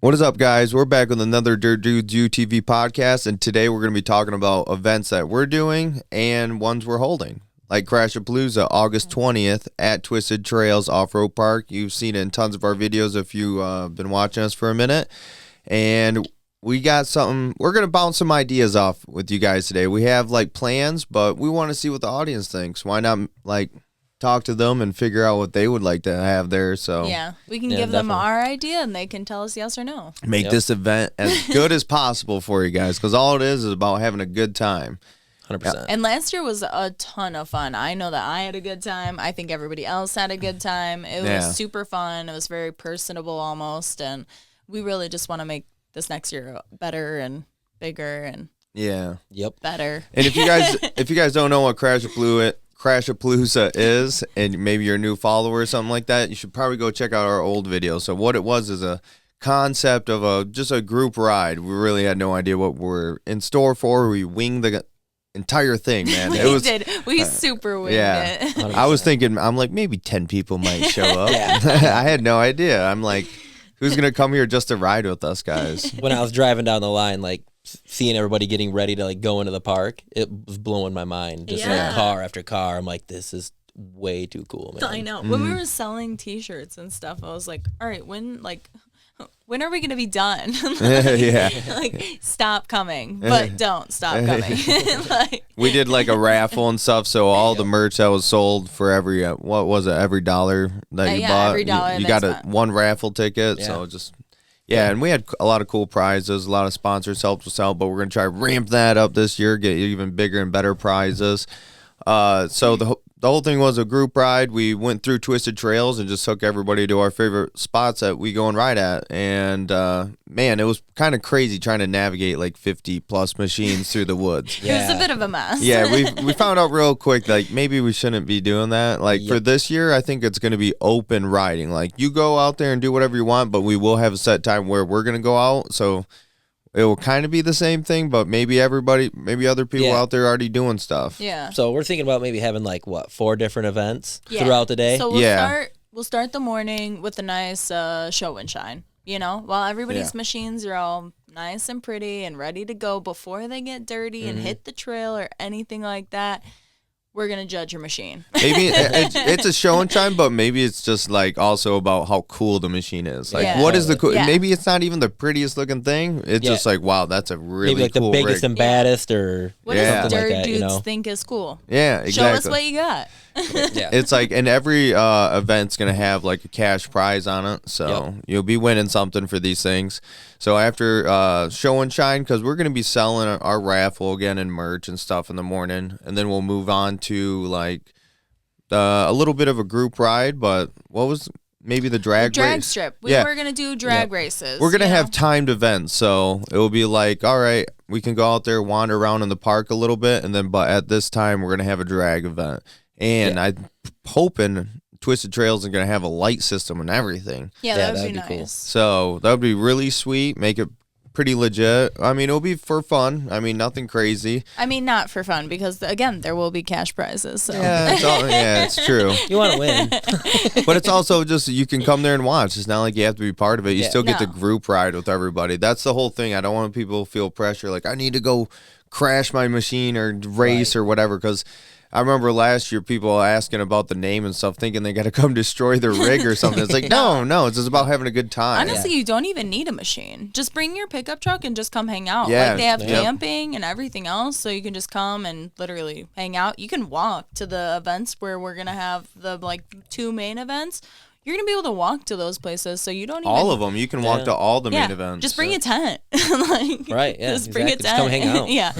What is up, guys? We're back with another Dirt Dudes UTV podcast, and today we're going to be talking about events that we're doing and ones we're holding, like Crashapalooza, August 20th at Twisted Trails Off-Road Park. You've seen it in tons of our videos if you've been watching us for a minute, and we got something. We're going to bounce some ideas off with you guys today. We have, plans, but we want to see what the audience thinks. Why not, talk to them and figure out what they would like to have there. So yeah, we can give them our idea and they can tell us yes or no. Make this event as good as possible for you guys, because all it is about having a good time. 100%. And last year was a ton of fun. I know that I had a good time. I think everybody else had a good time. It was super fun. It was very personable almost, and we really just want to make this next year better and bigger and better. And if you guys don't know what Crashapalooza is, and maybe you're a new follower or something like that, you should probably go check out our old video. So what it was is a concept of just a group ride. We really had no idea what we're in store for. We winged the entire thing, man. We super winged it. 100%. I was thinking, I'm like, maybe 10 people might show up. I had no idea. I'm like, who's gonna come here just to ride with us, guys? When I was driving down the line, seeing everybody getting ready to go into the park, it was blowing my mind. Just car after car. I'm like, this is way too cool, man. I know. When we were selling T-shirts and stuff, I was like, all right, when are we gonna be done? Stop coming, but don't stop coming. We did a raffle and stuff, so all the merch that was sold for every every dollar that you bought, every dollar you got one raffle ticket. So just. Yeah, and we had a lot of cool prizes. A lot of sponsors helped us out, but we're going to try to ramp that up this year, get even bigger and better prizes. So the whole thing was a group ride. We went through Twisted Trails and just took everybody to our favorite spots that we go and ride at. And, man, it was kind of crazy trying to navigate 50-plus machines through the woods. It was a bit of a mess. Yeah, we found out real quick, maybe we shouldn't be doing that. For this year, I think it's going to be open riding. You go out there and do whatever you want, but we will have a set time where we're going to go out. So it will kind of be the same thing, but maybe other people out there already doing stuff. Yeah. So we're thinking about maybe having 4 different events throughout the day. So we'll start the morning with a nice show and shine, while everybody's machines are all nice and pretty and ready to go before they get dirty and hit the trail or anything like that. We're going to judge your machine. Maybe it's a show and shine, but maybe it's just also about how cool the machine is. What is the cool? Yeah. Maybe it's not even the prettiest looking thing. It's just wow, that's a really maybe cool the biggest rig. and baddest or what does something Dirt like that, Dudes think is cool? Yeah, exactly. Show us what you got. It's and every event's going to have a cash prize on it. So you'll be winning something for these things. So after show and shine, because we're going to be selling our raffle again and merch and stuff in the morning, and then we'll move on to a little bit of a group ride. But what was maybe the drag strip? We were going to do drag races. We're going to have timed events, so it will be all right, we can go out there, wander around in the park a little bit, and then but at this time we're going to have a drag event. And I'm hoping Twisted Trails is going to have a light system and everything. Yeah, that would be nice. Cool. So that would be really sweet. Make it pretty legit. I mean, it'll be for fun. I mean, nothing crazy. I mean, not for fun because, again, there will be cash prizes. So. Yeah, it's true. You want to win. But it's also just you can come there and watch. It's not like you have to be part of it. You still get the group ride with everybody. That's the whole thing. I don't want people to feel pressure I need to go crash my machine or race or whatever, because I remember last year people asking about the name and stuff, thinking they got to come destroy their rig or something. It's no, it's just about having a good time. Honestly, you don't even need a machine. Just bring your pickup truck and just come hang out. They have camping and everything else, so you can just come and literally hang out. You can walk to the events where we're going to have the 2 main events. You're going to be able to walk to those places, so you don't even... All of them. You can walk to all the main events. Just bring a tent. Right, yeah, just bring a tent. Just come hang out. Yeah.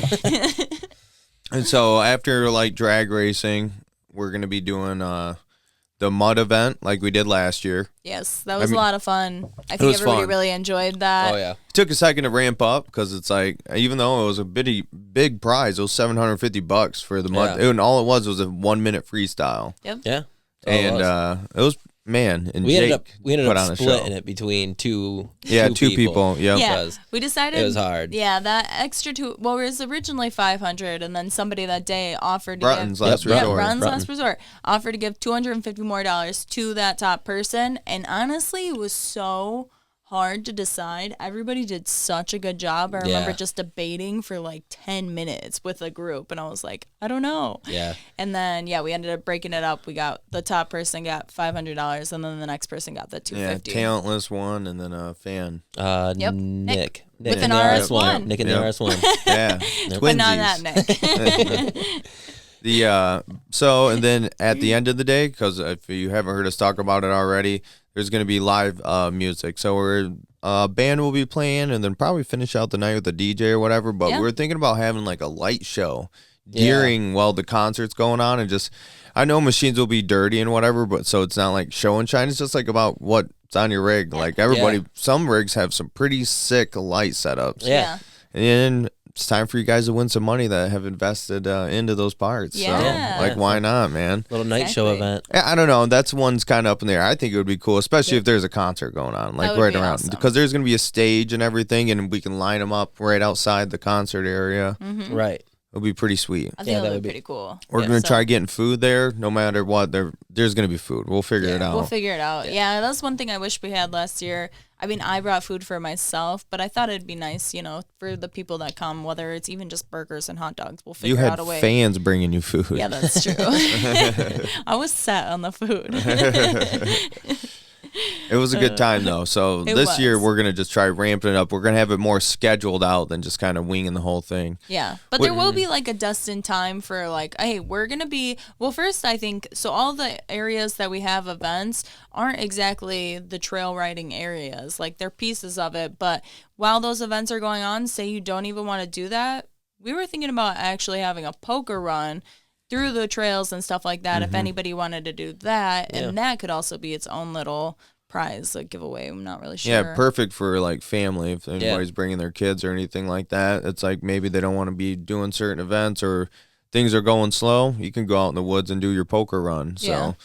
And so after drag racing, we're going to be doing the mud event like we did last year. Yes, that was a lot of fun. I think everybody really enjoyed that. Oh, yeah. It took a second to ramp up because it's even though it was a big prize, it was $750 for the mud. And all it was a 1-minute freestyle. Yep. Yeah. And it was... Man, and we ended up on splitting it between two people. Yep. Yeah, we decided it was hard. Yeah, that extra it was originally $500, and then somebody that day offered to Brunton's last resort. Last resort offered to give $250 more to that top person, and honestly, it was so hard to decide. Everybody did such a good job. I remember just debating for like 10 minutes with a group, and I was like, I don't know. Yeah. And then we ended up breaking it up. We got the top person got $500, and then the next person got the $250. Yeah, talentless one, and then a fan. Yep. Nick with an RS1. Nick and the RS1. Yeah. But not that Nick. So, and then at the end of the day, because if you haven't heard us talk about it already, there's going to be live music. So band will be playing, and then probably finish out the night with a DJ or whatever. But we're thinking about having like a light show during while the concert's going on, and just, I know machines will be dirty and whatever, but so it's not like show and shine. It's just like about what's on your rig. Like everybody, some rigs have some pretty sick light setups. Yeah. And it's time for you guys to win some money that have invested into those parts. Yeah. So, like, why not, man? Little night show event. Yeah, I don't know. That's one's kind of up in the air. I think it would be cool, especially if there's a concert going on, like right around. Awesome. Because there's going to be a stage and everything, and we can line them up right outside the concert area. Mm-hmm. Right. It'll be pretty sweet. I think that would be pretty cool. We're going to try getting food there. No matter what, there's going to be food. We'll figure it out. We'll figure it out. Yeah, that's one thing I wish we had last year. I mean, I brought food for myself, but I thought it'd be nice, for the people that come, whether it's even just burgers and hot dogs. We'll figure out a way. You had fans bringing you food. Yeah, that's true. I was set on the food. It was a good time, though. So this year, we're going to just try ramping it up. We're going to have it more scheduled out than just kind of winging the whole thing. Yeah. But there will be like a destined time for like, hey, we're going to be, well, first, I think, so all the areas that we have events aren't exactly the trail riding areas. Like, they're pieces of it. But while those events are going on, say you don't even want to do that, we were thinking about actually having a poker run through the trails and stuff like that, if anybody wanted to do that. And that could also be its own little prize, like giveaway. I'm not really sure. Yeah, perfect for like family. If anybody's bringing their kids or anything like that, it's like maybe they don't want to be doing certain events or things are going slow. You can go out in the woods and do your poker run. So,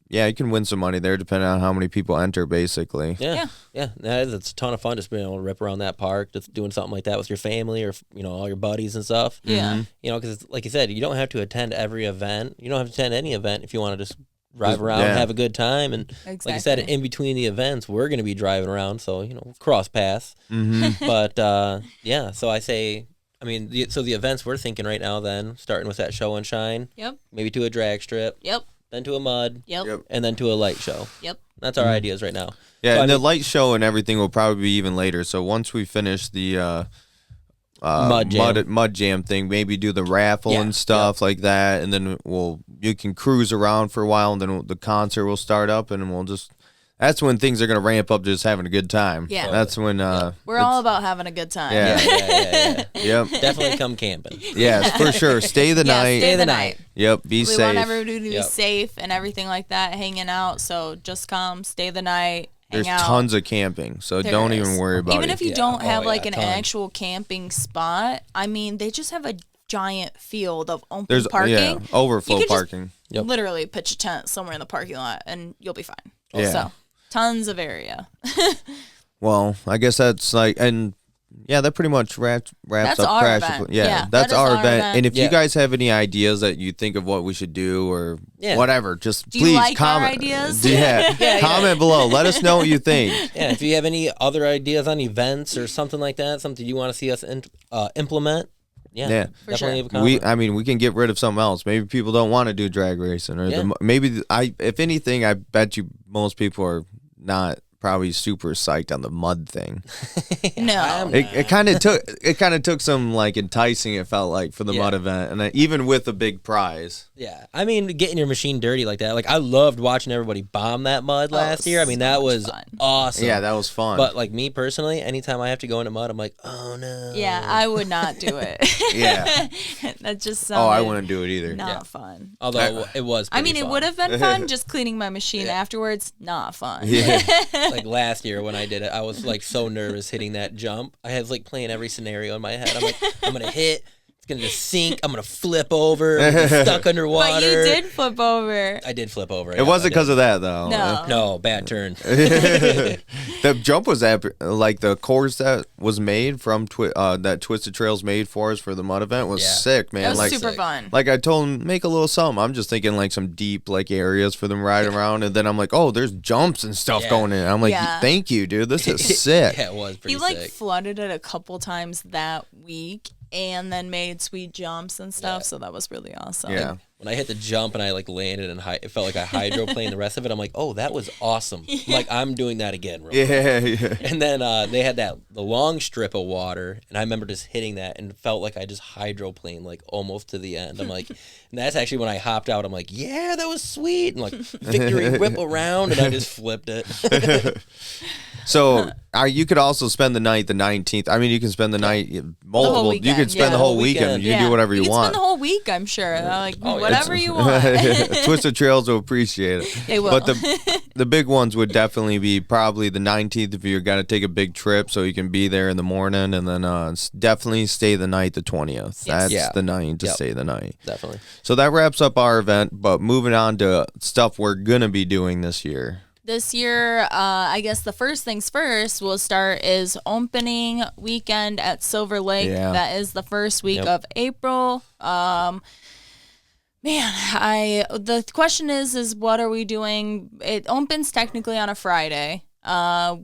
you can win some money there depending on how many people enter, basically. Yeah. It's a ton of fun just being able to rip around that park, just doing something like that with your family or all your buddies and stuff. Yeah. Because like you said, you don't have to attend every event. You don't have to attend any event if you want to just drive around and have a good time. And like I said, in between the events, we're going to be driving around, so cross paths. But so I say, I mean, the events we're thinking right now, then starting with that show and shine. Yep. Maybe to a drag strip. Yep. Then to a mud. Yep. And then to a light show. Yep. That's our ideas right now. Yeah, so, and the light show and everything will probably be even later. So once we finish the mud jam thing, maybe do the raffle and stuff like that, and then you can cruise around for a while, and then the concert will start up, and we'll just. That's when things are going to ramp up, just having a good time. Yeah. That's when... We're all about having a good time. Yeah. Yep. Definitely come camping. Yes, for sure. Stay the night. Stay the night. Yep, be safe. We want everybody to be safe and everything like that, hanging out. So just come, stay the night, There's hang out. tons of camping, so don't even worry about it. Even if you don't have an actual camping spot, I mean, they just have a giant field of open parking. Yeah, overflow parking. Literally pitch a tent somewhere in the parking lot, and you'll be fine. Yeah. So, tons of area. Well, I guess that's like, and that pretty much wraps that's up our Crash. event. Yeah, that's our event. And if you Yeah. guys have any ideas that you think of what we should do or whatever, just Do please you like comment. our ideas? Comment below. Let us know what you think. Yeah, if you have any other ideas on events or something like that, something you want to see us implement, definitely leave a comment. We can get rid of something else. Maybe people don't want to do drag racing, or if anything, I bet you most people are not probably super psyched on the mud thing. No, it kind of took some like enticing. It felt like for the mud event, and even with a big prize. Yeah, I mean, getting your machine dirty like that. Like, I loved watching everybody bomb that mud last year. I mean, that was awesome. Yeah, that was fun. But like me personally, anytime I have to go into mud, I'm like, oh no. Yeah, I would not do it. Yeah, that just sounded. I wouldn't do it either. Not fun. Although it was. I mean, fun. It would have been fun just cleaning my machine afterwards. Not fun. Yeah. Like last year when I did it, I was like so nervous hitting that jump. I was like playing every scenario in my head. I'm like, I'm gonna hit. It's going to just sink. I'm going to flip over. I'm gonna be stuck underwater. But you did flip over. I did flip over. It wasn't because of that, though. No, bad turn. The jump was like the course that was made from that Twisted Trails made for us for the mud event was sick, man. It was like, super fun. Like I told him, make a little something. I'm just thinking like some deep like areas for them riding around, and then I'm like, oh, there's jumps and stuff going in. I'm like, thank you, dude. This is sick. Yeah, it was pretty sick. He like flooded it a couple times that week, and then made sweet jumps and stuff. So that was really awesome. Yeah. When I hit the jump and I like landed and it felt like I hydroplaned the rest of it. I'm like, oh, that was awesome. I'm like, I'm doing that again. Yeah. And then they had the long strip of water, and I remember just hitting that and felt like I just hydroplaned like almost to the end. I'm like, and that's actually when I hopped out. I'm like, yeah, that was sweet. And like victory whip around, and I just flipped it. So you could also spend the night the 19th. I mean, you can spend the night multiple. You could spend the whole weekend. You can do whatever you want. You can spend the whole week, I'm sure. Like whatever you want. Twisted Trails will appreciate it. They will. But the big ones would definitely be probably the 19th if you're going to take a big trip, so you can be there in the morning, and then definitely stay the night the 20th. That's the night to stay the night. Definitely. So that wraps up our event. But moving on to stuff we're gonna be doing this year. This year, I guess the first things first we'll start is opening weekend at Silver Lake. Yeah. That is the first week of April. The question is what are we doing? It opens technically on a Friday.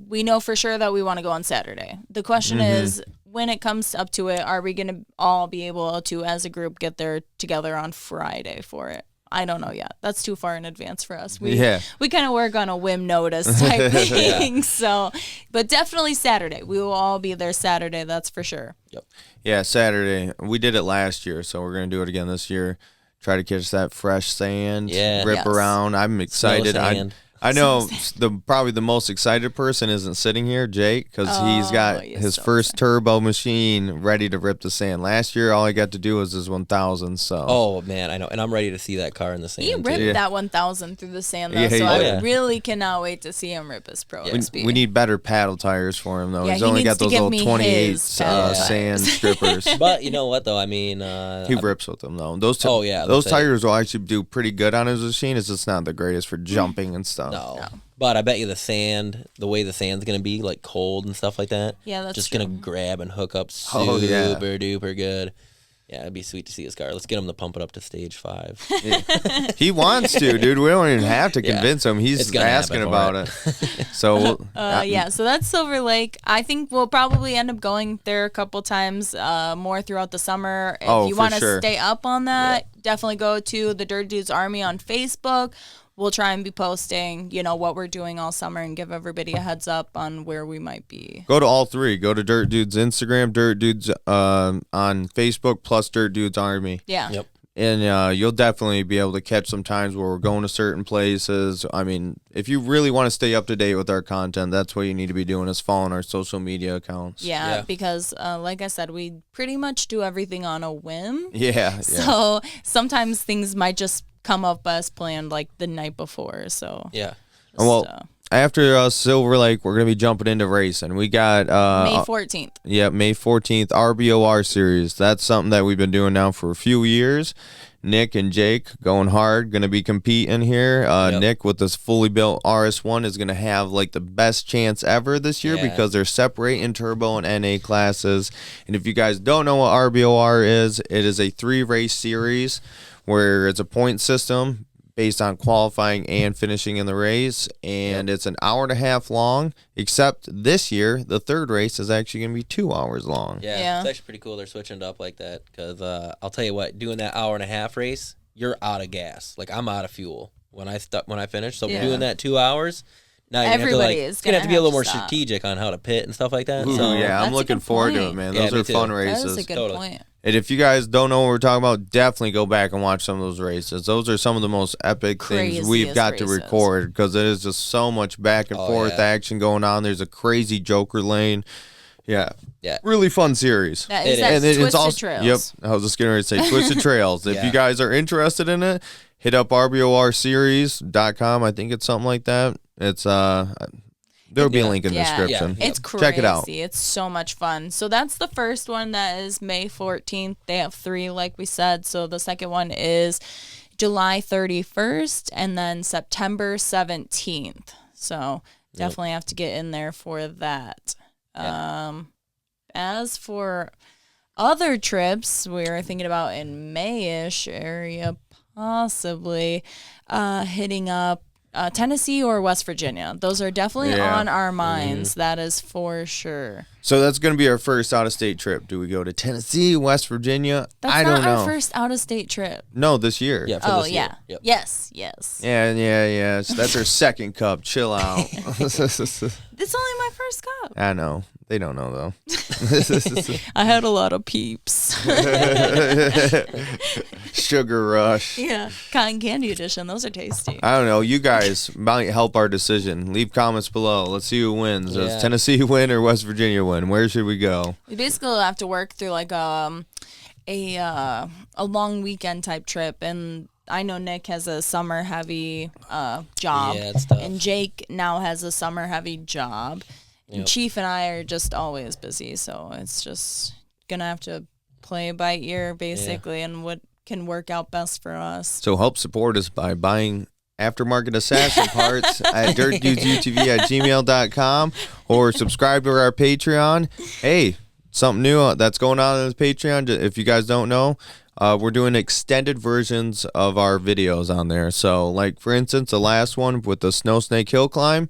We know for sure that we want to go on Saturday. The question is, when it comes up to it, are we going to all be able to, as a group, get there together on Friday for it? I don't know yet. That's too far in advance for us. We kind of work on a whim notice type thing. So, but definitely Saturday. We will all be there Saturday. That's for sure. Yep. Yeah, Saturday. We did it last year, so we're gonna do it again this year. Try to catch that fresh sand. Rip around. I'm excited. I know probably the most excited person isn't sitting here, Jake, because he's got his first turbo machine ready to rip the sand. Last year, all I got to do was his 1000. So. Oh man, I know, and I'm ready to see that car in the sand. He ripped that 1000 through the sand, though, so I really cannot wait to see him rip his pro XP. We need better paddle tires for him, though. He's only got those little 28 sand strippers. But you know what, though? I mean, he rips with them, though. Those tires will actually do pretty good on his machine. It's just not the greatest for jumping and stuff. No. But I bet you the way the sand's going to be, like cold and stuff like that. Yeah, that's just going to grab and hook up super duper good. Yeah, it'd be sweet to see his car. Let's get him to pump it up to stage 5. He wants to, dude. We don't even have to convince him. He's asking about it. So, so that's Silver Lake. I think we'll probably end up going there a couple times more throughout the summer. If you want to stay up on that, definitely go to the Dirt Dudes Army on Facebook. We'll try and be posting, what we're doing all summer and give everybody a heads up on where we might be. Go to all three. Go to Dirt Dudes Instagram, Dirt Dudes on Facebook, plus Dirt Dudes Army. Yeah. Yep. And you'll definitely be able to catch some times where we're going to certain places. I mean, if you really want to stay up to date with our content, that's what you need to be doing is following our social media accounts. Yeah. Because like I said, we pretty much do everything on a whim. Yeah. So sometimes things might just come up as planned like the night before. So yeah. After Silver Lake, we're going to be jumping into racing. We got May 14th. Yeah, May 14th, RBoR series. That's something that we've been doing now for a few years. Nick and Jake going hard, going to be competing here. Nick with this fully built RS1 is going to have like the best chance ever this year because they're separating turbo and NA classes. And if you guys don't know what RBoR is, it is a 3-race series where it's a point system based on qualifying and finishing in the race, and it's an hour and a half long, except this year, the third race is actually going to be 2 hours long. Yeah, it's actually pretty cool they're switching it up like that, because I'll tell you what, doing that hour and a half race, you're out of gas. Like, I'm out of fuel when I finish, so doing that 2 hours, now you're going to have to be a little more strategic on how to pit and stuff like that. Ooh, so I'm looking forward to it, man. Those are fun races. That is a good point. And if you guys don't know what we're talking about, definitely go back and watch some of those races. Those are some of the most epic things we've got to record because it is just so much back and forth action going on. There's a crazy Joker lane. Yeah. Really fun series. It's also Trails. Yep. I was just going to say Twisted Trails. If you guys are interested in it, hit up RBORseries.com. I think it's something like that. It's There'll be a link in the description. It's crazy. Check it out. It's so much fun. So that's the first one. That is May 14th. They have 3, like we said. So the second one is July 31st and then September 17th. So definitely have to get in there for that. As for other trips, we were thinking about in May-ish area, possibly hitting up Tennessee or West Virginia. Those are definitely on our minds. That is for sure. So that's going to be our first out-of-state trip. Do we go to Tennessee, West Virginia? I don't know. That's not our first out-of-state trip. No, this year. Yeah, for this year. Yep. Yes. Yeah. So that's our second cup. Chill out. It's only my first cup. I know. They don't know, though. I had a lot of peeps. Sugar rush. Yeah. Cotton candy edition. Those are tasty. I don't know. You guys might help our decision. Leave comments below. Let's see who wins. Does Tennessee win or West Virginia win? Where should we go? We basically have to work through like a long weekend type trip, and I know Nick has a summer heavy job, it's tough. And Jake now has a summer heavy job. And Chief and I are just always busy, so it's just gonna have to play by ear basically, and what can work out best for us. So help support us by buying aftermarket assassin parts at dirtdudesutv@gmail.com or subscribe to our Patreon. Hey, something new that's going on in the Patreon. If you guys don't know, we're doing extended versions of our videos on there. So like for instance, the last one with the Snow Snake Hill Climb,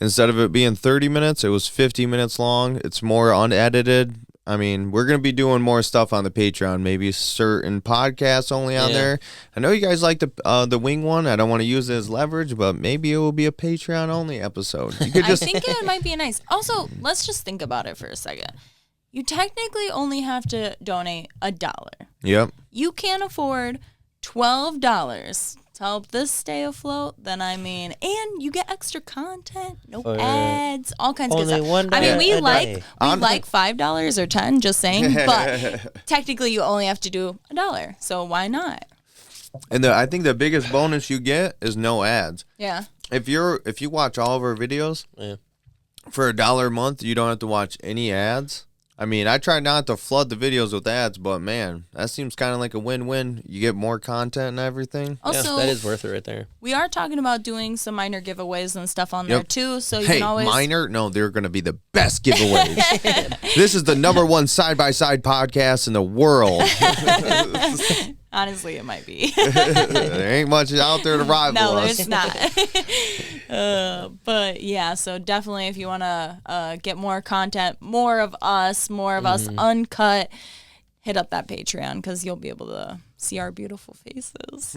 instead of it being 30 minutes, it was 50 minutes long. It's more unedited. I mean, we're going to be doing more stuff on the Patreon, maybe certain podcasts only on there. I know you guys like the wing one. I don't want to use it as leverage, but maybe it will be a Patreon only episode. You could just... I think it might be nice. Also, let's just think about it for a second. You technically only have to donate $1. Yep. You can't afford $12 to help this stay afloat, then and you get extra content, no ads, all kinds of good stuff. I mean, we like $5 or $10, just saying, but technically you only have to do $1, so why not? And I think the biggest bonus you get is no ads. Yeah. If you watch all of our videos for $1 a month, you don't have to watch any ads. I mean, I try not to flood the videos with ads, but man, that seems kind of like a win-win. You get more content and everything. Also, that is worth it right there. We are talking about doing some minor giveaways and stuff on there too, so you can always... minor? No, they're going to be the best giveaways. This is the #1 side-by-side podcast in the world. Honestly, it might be. There ain't much out there to rival us. No, there's not. But yeah, so definitely if you want to get more content, more of us uncut, hit up that Patreon because you'll be able to see our beautiful faces.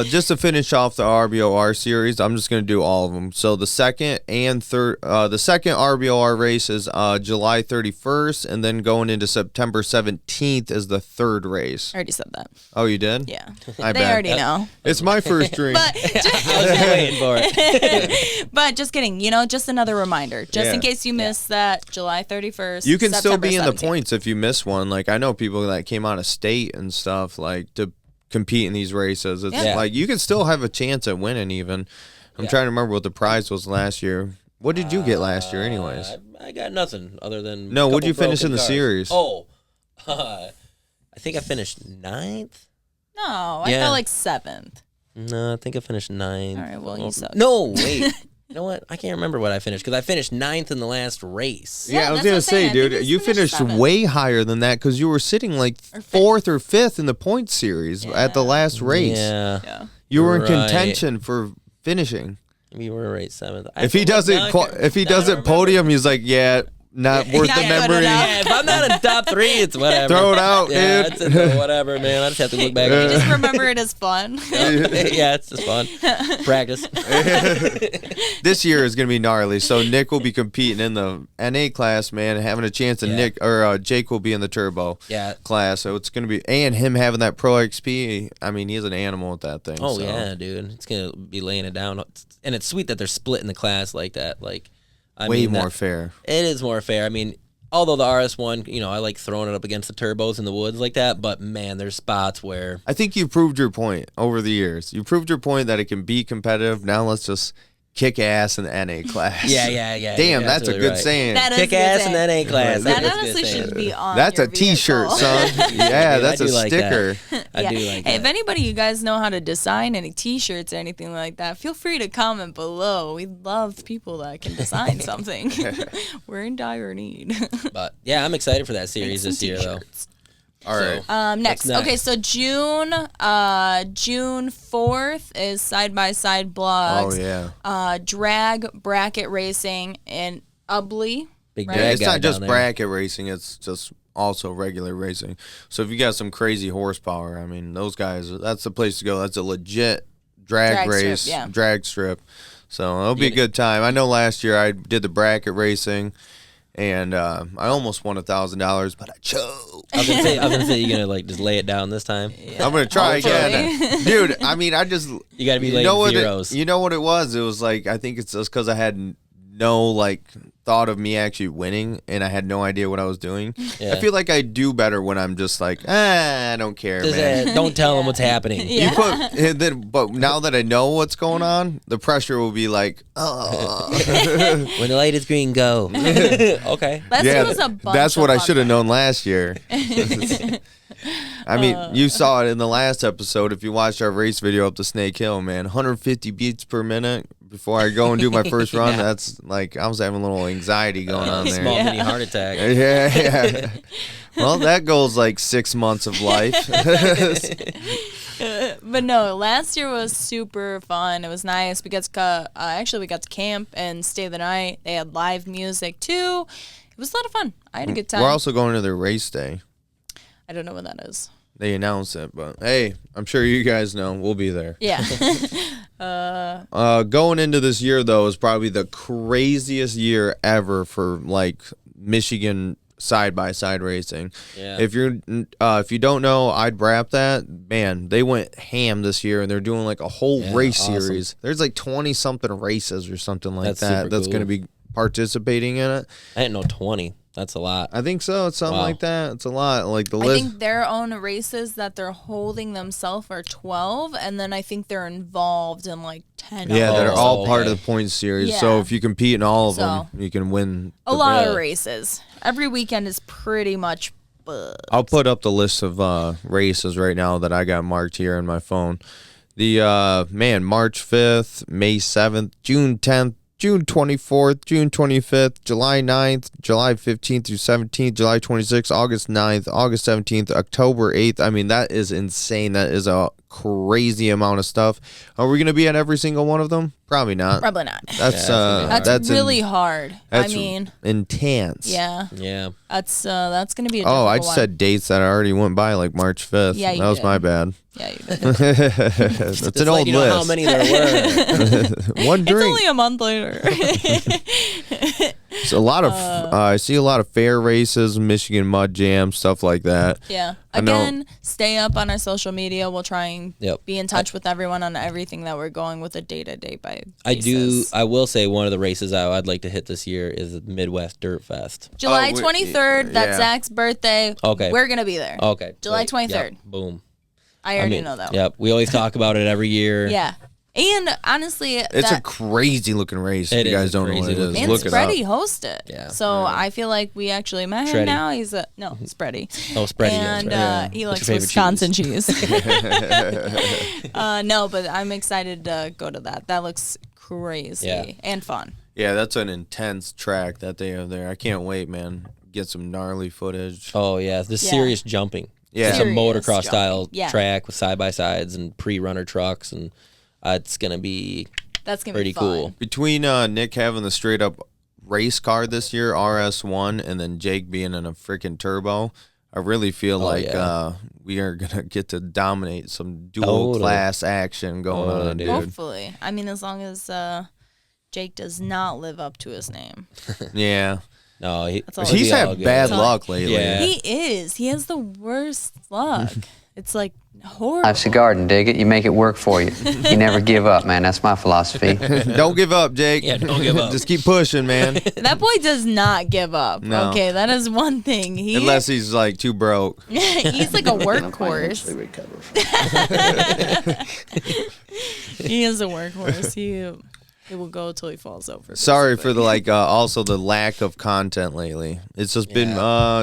Just to finish off the RBoR series, I'm just going to do all of them. So the second and third, the second RBoR race is July 31st, and then going into September 17th is the third race. I already said that. Oh, you did? Yeah. They already know. It's my first dream. I was waiting for it. But just kidding, just another reminder, just in case you missed that July 31st. You can September still be 17th. in the points if you miss one. Like I know people that came out of state and stuff like to compete in these races. It's like you can still have a chance at winning even. I'm trying to remember what the prize was last year. What did you get last year anyways? I got nothing other than what did you finish in the series? I think I finished 9th. No, I felt like 7th. No, I think I finished 9th. All right, well, you suck. No, wait. You know what? I can't remember what I finished because I finished 9th in the last race. Yeah, I was going to say, dude, you finished way higher than that because you were sitting like 4th or 5th in the point series at the last race. Yeah. You were in contention for finishing. We were right 7th. If he doesn't podium, he's like, not worth the memory. If I'm not in top 3, it's whatever. Throw it out, dude. It's whatever, man. I just have to look back. You just remember it as fun. Yeah, it's just fun. Practice. This year is going to be gnarly. So Nick will be competing in the NA class, man, having a chance. And Jake will be in the turbo class. So it's going to be, and him having that Pro XP. I mean, he's an animal with that thing. Oh, yeah, dude. It's going to be laying it down. And it's sweet that they're splitting the class like that. Like, way more fair. It is more fair. I mean, although the RS1, I like throwing it up against the turbos in the woods like that, but man, there's spots where... I think you proved your point over the years. You proved your point that it can be competitive. Now let's just kick ass in the NA class. Yeah. Damn, that's a good saying. Kick ass in the NA class. That honestly should be on. That's a T-shirt, son. Yeah, that's a sticker. I do like that. Hey, if anybody you guys know how to design any T-shirts or anything like that, feel free to comment below. We love people that can design something. We're in dire need. But yeah, I'm excited for that series this year, though. All right. Next. Okay, so June 4th is side-by-side blogs. Oh, yeah. Drag bracket racing in Ubley. Big right? drag It's guy not just down there. bracket racing. It's just also regular racing. So if you got some crazy horsepower, I mean, those guys, that's the place to go. That's a legit drag race, strip, yeah. drag strip. So it'll be a good time. I know last year I did the bracket racing. And I almost won $1,000, but I choked. I was gonna say you're gonna like just lay it down this time. Yeah. I'm gonna try again, dude. I mean, you gotta be laying zeros. You know what it was? It was like I think it's just because I had no like thought of me actually winning, and I had no idea what I was doing. Yeah. I feel like I do better when I'm just like, I don't care, man. Don't tell them what's happening. Yeah. But now that I know what's going on, the pressure will be like, oh. When the light is green, go. Okay. That's what I should have known last year. I mean, you saw it in the last episode. If you watched our race video up to Snake Hill, man, 150 beats per minute before I go and do my first run. That's like I was having a little anxiety going on there. Small mini heart attack. Yeah. Well, that goes like 6 months of life. But no, last year was super fun. It was nice. We got to camp and stay the night. They had live music too. It was a lot of fun. I had a good time. We're also going to their race day. I don't know what that is. They announced it, but hey, I'm sure you guys know. We'll be there. Yeah. Going into this year, though, is probably the craziest year ever for, like, Michigan side-by-side racing. Yeah. If you don't know, I'd wrap that. Man, they went ham this year, and they're doing, like, a whole race series. There's, like, 20-something races or something like that that's going to be participating in it. I didn't know 20. That's a lot. I think so. It's something like that. It's a lot. Like the I list. think their own races that they're holding themselves are 12, and then I think they're involved in like 10. Yeah, they're all okay. part of the points series. Yeah. So if you compete in all of them, you can win. A lot of races. Every weekend is pretty much bugs. I'll put up the list of races right now that I got marked here on my phone. The March 5th, May 7th, June 10th, June 24th, June 25th, July 9th, July 15th through 17th, July 26th, August 9th, August 17th, October 8th. I mean, that is insane. That is a crazy amount of stuff. Are we going to be at every single one of them? Probably not. Probably not. That's really hard. That's I mean, intense. Yeah. Yeah. That's going to be a Oh, I difficult one. said dates that I already went by, like March 5th. Yeah, you that was did. my bad. Yeah, you did. That's an old you know list. how many there were. One drink. It's only a month later. It's a lot of. I see a lot of fair races, Michigan mud jam, stuff like that. Yeah. Again, stay up on our social media. We'll try and be in touch with everyone on everything that we're going with a day-to-day basis. I will say one of the races I'd like to hit this year is the Midwest Dirt Fest. July 23rd. That's Zach's birthday. Okay. We're going to be there. Okay. July 23rd. Yep, boom. I already know that one. Yep. We always talk about it every year. Yeah. And honestly, it's a crazy looking race. If you guys don't know what it is, and look it up. Spready hosts it. Yeah. So I feel like we actually met him now. He's Spready. Oh, Spready. And he likes Wisconsin cheese. No, but I'm excited to go to that. That looks crazy and fun. Yeah, that's an intense track that they have there. I can't wait, man. Get some gnarly footage. Oh yeah, the serious jumping. Yeah, it's a motocross style Yeah. track with side by sides and pre-runner trucks, and it's gonna be pretty cool. Between Nick having the straight up race car this year, RS1, and then Jake being in a freaking turbo, I really feel like we are gonna get to dominate some dual class action going on, dude. Hopefully, I mean, as long as Jake does not live up to his name. Yeah. No, he's had bad luck lately. Yeah. He is. He has the worst luck. It's like horrible. Life's a garden, dig it. You make it work for you. You never give up, man. That's my philosophy. Don't give up, Jake. Yeah, don't give up. Just keep pushing, man. That boy does not give up. No. Okay, that is one thing. Unless he's like too broke. He's like a workhorse. He is a workhorse. He will go till he falls over. Sorry for the also the lack of content lately. It's just been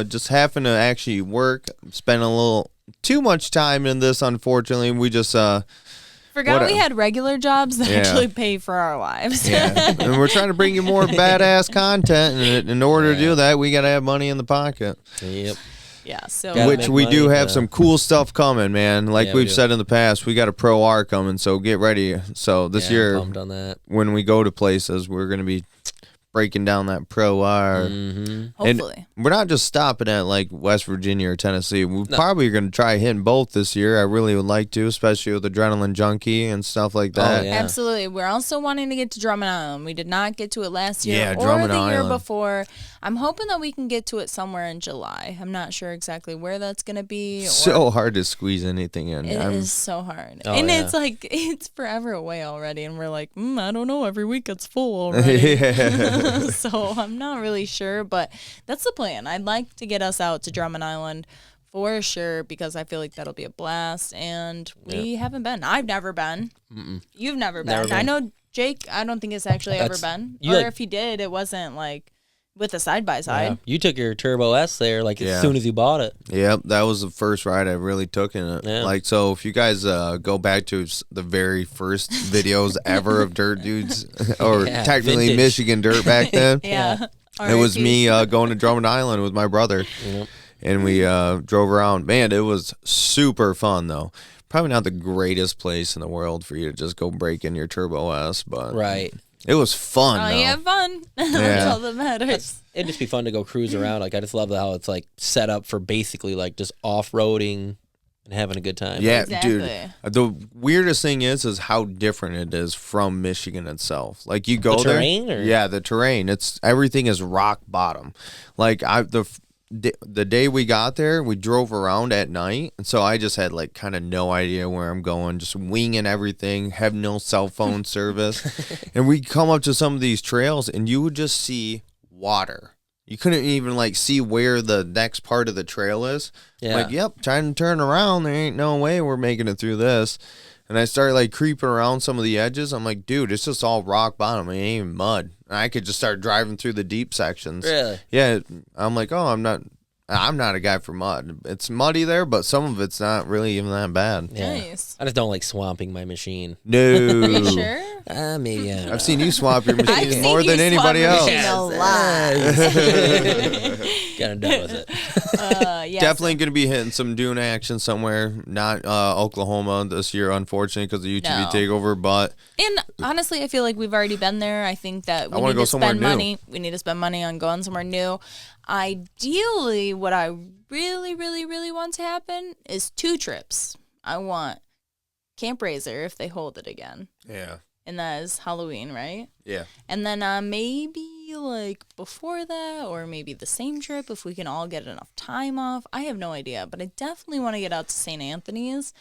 just having to actually work, spend a little too much time in this. Unfortunately, we just forgot we had regular jobs that actually pay for our lives. Yeah, and we're trying to bring you more badass content, and in order to do that, we gotta have money in the pocket. Yep. Yeah, so which we do have some cool stuff coming, man. Like we've said in the past, we got a Pro R coming, so get ready. So this year, pumped on that. When we go to places, we're gonna be breaking down that Pro R. Hopefully. And we're not just stopping at like West Virginia or Tennessee. We probably are going to try hitting both this year. I really would like to, especially with Adrenaline Junkie and stuff like that. Oh, yeah. Absolutely. We're also wanting to get to Drummond Island. We did not get to it last year or Drummond the year Island. before. I'm hoping that we can get to it somewhere in July. I'm not sure exactly where that's going to be. So hard to squeeze anything in. It is so hard. And it's like, it's forever away already. And we're like, I don't know. Every week it's full already. So I'm not really sure, but that's the plan. I'd like to get us out to Drummond Island for sure because I feel like that'll be a blast. And we haven't been. I've never been. You've never been. I know Jake, I don't think it's actually ever been. Or if he did, it wasn't like with a side-by-side. Yeah. You took your Turbo S there as soon as you bought it. Yep, that was the first ride I really took in it. Yeah. Like, so if you guys go back to the very first videos ever of Dirt Dudes, or technically vintage. Michigan Dirt back then, it was me going to Drummond Island with my brother, and we drove around. Man, it was super fun, though. Probably not the greatest place in the world for you to just go break in your Turbo S, but... Right. It was fun. Oh, you have fun. That's all that matters. It'd just be fun to go cruise around. Like I just love how it's like set up for basically like just off-roading and having a good time. Yeah, dude. The weirdest thing is how different it is from Michigan itself. Like you go there, terrain, or? Yeah, the terrain. Everything is rock bottom. Like the day we got there, we drove around at night, and so I just had like kind of no idea where I'm going, just winging everything, have no cell phone service. And we come up to some of these trails and you would just see water. You couldn't even like see where the next part of the trail is. Yeah. Like, yep, trying to turn around, there ain't no way we're making it through this. And I started like creeping around some of the edges. I'm like, dude, it's just all rock bottom. It ain't even mud. And I could just start driving through the deep sections. Really? Yeah. I'm like, oh, I'm not a guy for mud. It's muddy there, but some of it's not really even that bad. Yeah. Nice. I just don't like swamping my machine. No. Are you sure? Maybe. I've seen you swamp your machine more than anybody else. A lot. Kind of done with it. Definitely going to be hitting some dune action somewhere. Not Oklahoma this year, unfortunately, because of the UTV takeover. But honestly, I feel like we've already been there. I think that we need to spend money. We need to spend money on going somewhere new. Ideally, what I really, really, really want to happen is 2 trips. I want Camp Razor if they hold it again. Yeah. And that is Halloween, right? Yeah. And then maybe like before that, or maybe the same trip if we can all get enough time off. I have no idea, but I definitely want to get out to St. Anthony's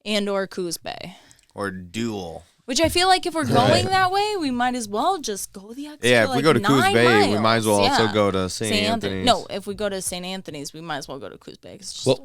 and or Coos Bay. Or Duel. Which I feel like if we're going that way, we might as well just go the extra. Yeah, if we go to Coos Bay, miles. we might as well also go to St. Anthony's. No, if we go to St. Anthony's, we might as well go to Coos Bay. What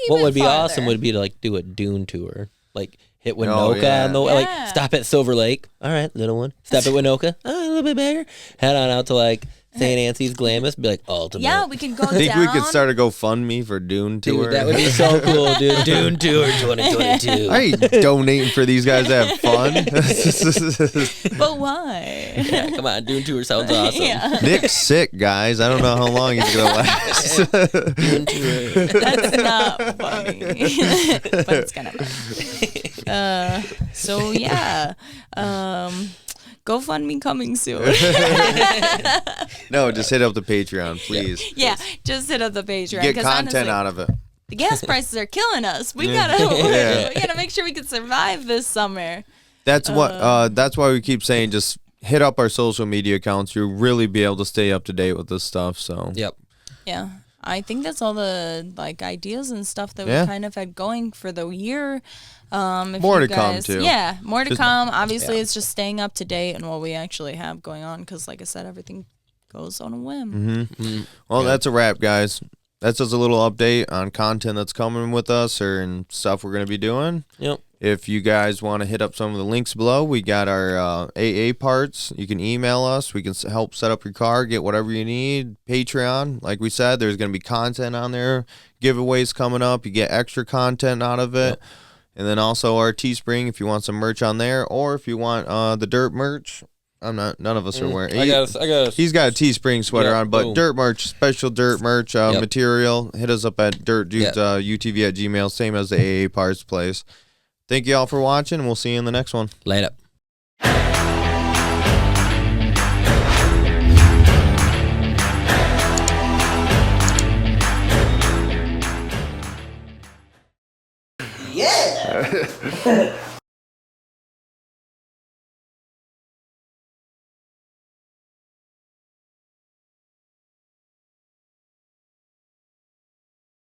would be awesome would be to like do a dune tour, like hit Winoka, stop at Silver Lake. All right, little one. Stop at Winoka. A little bit bigger. Head on out to like St. Anthony's, Glamis, be like ultimate. Yeah, we can go down. Think we could start a GoFundMe for Dune Tour? Dude, that would be so cool, dude. Dune Tour 2022. I ain't donating for these guys to have fun. But why? Yeah, come on, Dune Tour sounds awesome. Yeah. Nick's sick, guys. I don't know how long he's going to last. Dune Tour. That's not funny. But it's kind of fun. So, yeah. GoFundMe coming soon. No, just hit up the Patreon, please. Yeah, just hit up the Patreon. Get content honestly, out of it. The gas prices are killing us. We gotta make sure we can survive this summer. That's that's why we keep saying just hit up our social media accounts. You'll really be able to stay up to date with this stuff. So yep. Yeah. I think that's all the ideas and stuff that we kind of had going for the year. More to come too. Yeah, more to come. Obviously, it's just staying up to date and what we actually have going on because, like I said, everything goes on a whim. Mm-hmm. Well, that's a wrap, guys. That's just a little update on content that's coming with us and stuff we're going to be doing. Yep. If you guys want to hit up some of the links below, we got our AA parts. You can email us. We can help set up your car, get whatever you need. Patreon, like we said, there's going to be content on there. Giveaways coming up. You get extra content out of it. Yep. And then also our Teespring if you want some merch on there, or if you want the dirt merch. None of us are wearing. He's got a Teespring sweater on, but dirt merch, special dirt merch material. Hit us up at dirtdudes UTV@gmail, same as the AA parts place. Thank you all for watching, and we'll see you in the next one. Later. Yeah.